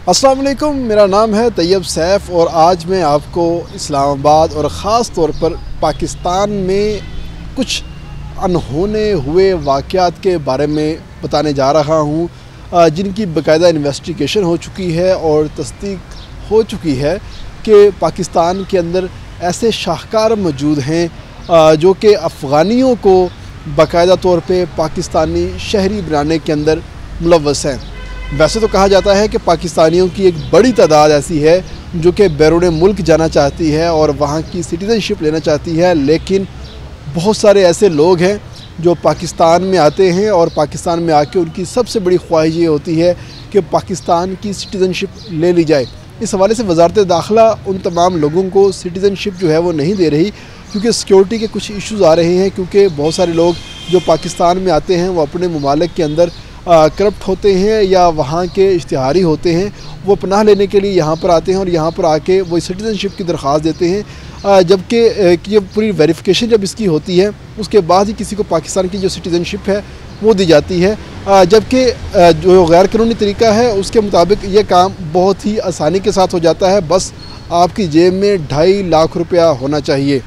अस्सलाम वालेकुम, मेरा नाम है तैयब सैफ़ और आज मैं आपको इस्लामाबाद और ख़ास तौर पर पाकिस्तान में कुछ अनहोने हुए वाक़यात के बारे में बताने जा रहा हूँ, जिनकी बाकायदा इन्वेस्टिगेशन हो चुकी है और तस्दीक हो चुकी है कि पाकिस्तान के अंदर ऐसे शाहकार मौजूद हैं जो कि अफ़गानियों को बाकायदा तौर पे पाकिस्तानी शहरी बनाने के अंदर मुलव्वस हैं। वैसे तो कहा जाता है कि पाकिस्तानियों की एक बड़ी तादाद ऐसी है जो कि बैरून मुल्क जाना चाहती है और वहाँ की सिटीज़नशिप लेना चाहती है, लेकिन बहुत सारे ऐसे लोग हैं जो पाकिस्तान में आते हैं और पाकिस्तान में आके उनकी सबसे बड़ी ख्वाहिश ये होती है कि पाकिस्तान की सिटीज़नशिप ले ली जाए। इस हवाले से वज़ारत दाखिला उन तमाम लोगों को सिटीज़नशिप जो है वो नहीं दे रही, क्योंकि सिक्योरिटी के कुछ इश्यूज़ आ रहे हैं, क्योंकि बहुत सारे लोग जो पाकिस्तान में आते हैं वो अपने ममालिक के अंदर करप्ट होते हैं या वहाँ के इश्तिहारी होते हैं। वो पनाह लेने के लिए यहाँ पर आते हैं और यहाँ पर आके वो सिटीज़नशिप की दरख्वास्त देते हैं, जबकि ये पूरी वेरिफिकेशन जब इसकी होती है उसके बाद ही किसी को पाकिस्तान की जो सिटीज़नशिप है वो दी जाती है। जबकि जो गैर कानूनी तरीका है उसके मुताबिक ये काम बहुत ही आसानी के साथ हो जाता है। बस आपकी जेब में 2.5 लाख रुपया होना चाहिए।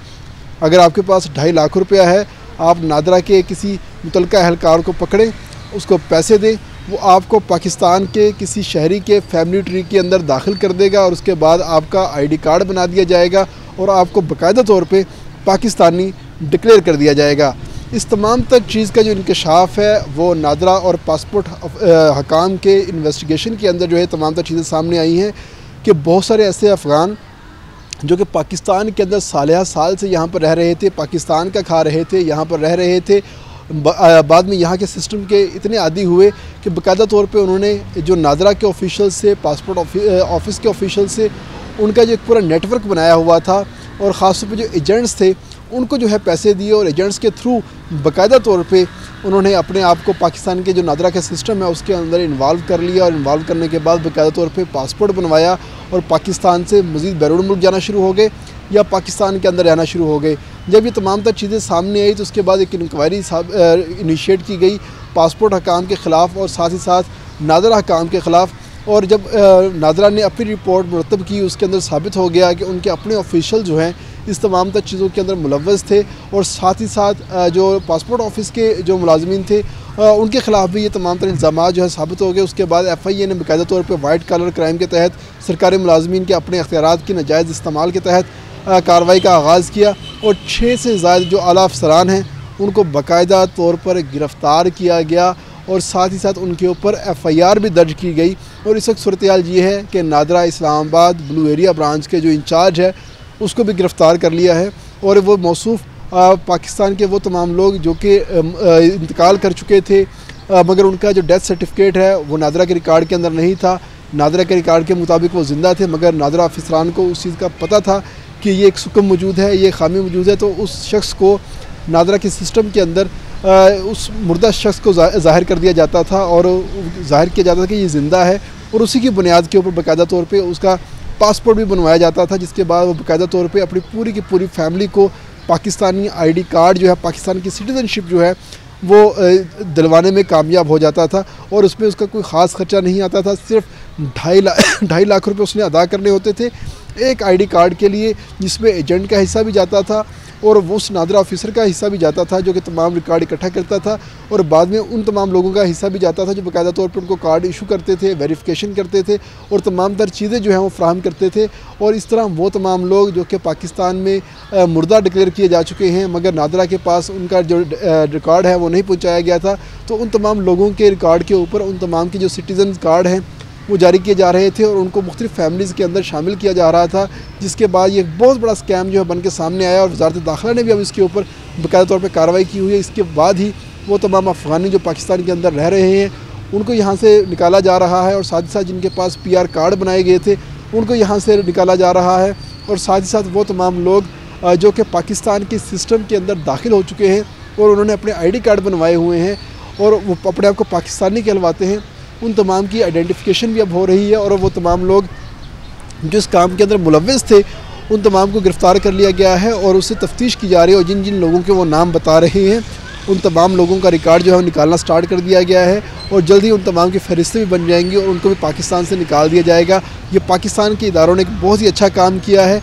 अगर आपके पास 2.5 लाख रुपया है, आप नादरा के किसी मुतलका अहलकार को पकड़ें, उसको पैसे दें, वो आपको पाकिस्तान के किसी शहरी के फैमिली ट्री के अंदर दाखिल कर देगा और उसके बाद आपका आईडी कार्ड बना दिया जाएगा और आपको बाकायदा तौर पे पाकिस्तानी डिक्लेयर कर दिया जाएगा। इस तमाम तक चीज़ का जो इंकशाफ है वो नादरा और पासपोर्ट हकाम के इन्वेस्टिगेशन के अंदर जो है तमाम तक चीज़ें सामने आई हैं कि बहुत सारे ऐसे अफ़गान जो कि पाकिस्तान के अंदर साल से यहाँ पर रह रहे थे, पाकिस्तान का खा रहे थे, यहाँ पर रह रहे थे, बाद में यहाँ के सिस्टम के इतने आदी हुए कि बाकायदा तौर पे उन्होंने जो नादरा के ऑफिशियल से, पासपोर्ट ऑफिस के ऑफिशियल से उनका जो एक पूरा नेटवर्क बनाया हुआ था और ख़ास तौर पे जो एजेंट्स थे उनको जो है पैसे दिए और एजेंट्स के थ्रू बाकायदा तौर पे उन्होंने अपने आप को पाकिस्तान के जो नादरा का सिस्टम है उसके अंदर इन्वॉल्व कर लिया और इन्वॉल्व करने के बाद बाकायदा तौर पे पासपोर्ट बनवाया और पाकिस्तान से मज़ीद बैरून मुल्क जाना शुरू हो गए या पाकिस्तान के अंदर रहना शुरू हो गए। जब ये तमाम तर चीज़ें सामने आई तो उसके बाद एक इंक्वायरी इनिशिएट की गई पासपोर्ट हकाम के ख़िलाफ़ और साथ ही साथ नादरा हकाम के ख़िलाफ़। और जब नादरा ने अपनी रिपोर्ट मुरतब की उसके अंदर साबित हो गया कि उनके अपने ऑफिशियल जो हैं इस तमाम तर चीज़ों के अंदर मुलव्वस थे और साथ ही साथ जो पासपोर्ट ऑफिस के जो मुलाजमीन थे उनके ख़िलाफ़ भी ये तमाम तर इल्ज़ामात जो है साबित हो गए। उसके बाद FIA ने बाकायदा तौर पर वाइट कॉलर क्राइम के तहत सरकारी मुलाजमीन के अपने अख्तियारात की नाजायज़ इस्तेमाल के तहत कार्रवाई का आगाज़ किया और 6 से ज़्यादा जो आला अफसरान हैं उनको बाकायदा तौर पर गिरफ़्तार किया गया और साथ ही साथ उनके ऊपर FIR भी दर्ज की गई। और इस वक्त सूरत हाल ये है कि NADRA Islamabad blue area branch के जो इंचार्ज है उसको भी गिरफ़्तार कर लिया है और वो मौसूफ़ पाकिस्तान के वो तमाम लोग जो कि इंतकाल कर चुके थे, मगर उनका जो डेथ सर्टिफिकेट है वो नादरा के रिकॉर्ड के अंदर नहीं था। नादरा के रिकॉर्ड के मुताबिक वो ज़िंदा थे, मगर नादरा अफसरान को उस चीज़ का पता था कि ये एक सुकम मौजूद है, ये खामी मौजूद है, तो उस शख्स को नादरा के सिस्टम के अंदर उस मुर्दा शख्स को ज़ाहिर कर दिया जाता था और ज़ाहिर किया जाता था कि ये ज़िंदा है और उसी की बुनियाद के ऊपर बाकायदा तौर पे उसका पासपोर्ट भी बनवाया जाता था, जिसके बाद वो बाकायदा तौर पे अपनी पूरी की पूरी फैमिली को पाकिस्तानी आईडी कार्ड जो है, पाकिस्तान की सिटीज़नशिप जो है वो दिलवाने में कामयाब हो जाता था और उसमें उसका कोई ख़ास ख़र्चा नहीं आता था। सिर्फ 2.5 लाख रुपये उसने अदा करने होते थे एक आईडी कार्ड के लिए, जिसमें एजेंट का हिस्सा भी जाता था और वो उस नादरा ऑफिसर का हिस्सा भी जाता था जो कि तमाम रिकॉर्ड इकट्ठा करता था और बाद में उन तमाम लोगों का हिस्सा भी जाता था जो बाकायदा तौर पर उनको कार्ड इशू करते थे, वेरिफिकेशन करते थे और तमाम तर चीज़ें जो हैं वो फ्राहम करते थे। और इस तरह वो तमाम लोग जो कि पाकिस्तान में मुर्दा डिक्लेयर किए जा चुके हैं मगर नादरा के पास उनका जो रिकॉर्ड है वो नहीं पहुँचाया गया था, तो उन तमाम लोगों के रिकॉर्ड के ऊपर उन तमाम के जो सिटीज़न कार्ड हैं वो जारी किए जा रहे थे और उनको मुख्तलिफ फैमिलीज़ के अंदर शामिल किया जा रहा था, जिसके बाद ये बहुत बड़ा स्कैम जो है बन के सामने आया और वज़ारत दाखिला ने भी अब इसके ऊपर बाकायदा तौर पर कार्रवाई की हुई है। इसके बाद ही वो तमाम अफ़गानी जो पाकिस्तान के अंदर रह रहे हैं उनको यहाँ से निकाला जा रहा है और साथ ही साथ जिनके पास PR कार्ड बनाए गए थे उनको यहाँ से निकाला जा रहा है और साथ ही साथ वो तमाम लोग जो कि पाकिस्तान के सिस्टम के अंदर दाखिल हो चुके हैं और उन्होंने अपने ID कार्ड बनवाए हुए हैं और वो अपने आप को पाकिस्तानी कहलवाते हैं, उन तमाम की आइडेंटिफिकेशन भी अब हो रही है और वो तमाम लोग जिस काम के अंदर मुलव्वस थे उन तमाम को गिरफ़्तार कर लिया गया है और उससे तफ्तीश की जा रही है और जिन जिन लोगों के वो नाम बता रहे हैं उन तमाम लोगों का रिकॉर्ड जो है निकालना स्टार्ट कर दिया गया है और जल्दी उन तमाम की फहरिस्तें भी बन जाएंगी और उनको भी पाकिस्तान से निकाल दिया जाएगा। ये पाकिस्तान के इदारों ने एक बहुत ही अच्छा काम किया है।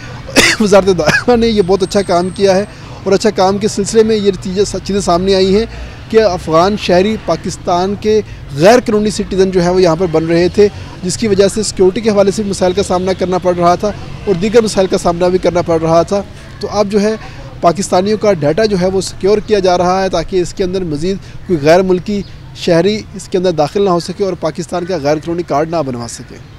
वज़ारत दाखिला ने ये बहुत अच्छा काम किया है और अच्छा काम के सिलसिले में ये चीज़ें सामने आई हैं कि अफ़गान शहरी पाकिस्तान के गैर कानूनी सिटीज़न जो है वो यहाँ पर बन रहे थे, जिसकी वजह से सिक्योरिटी के हवाले से मसाइल का सामना करना पड़ रहा था और दीगर मसाइल का सामना भी करना पड़ रहा था। तो अब जो है पाकिस्तानियों का डाटा जो है वो सिक्योर किया जा रहा है ताकि इसके अंदर मज़ीद कोई गैर मुल्की शहरी इसके अंदर दाखिल ना हो सके और पाकिस्तान का गैर कानूनी कार्ड ना बनवा सके।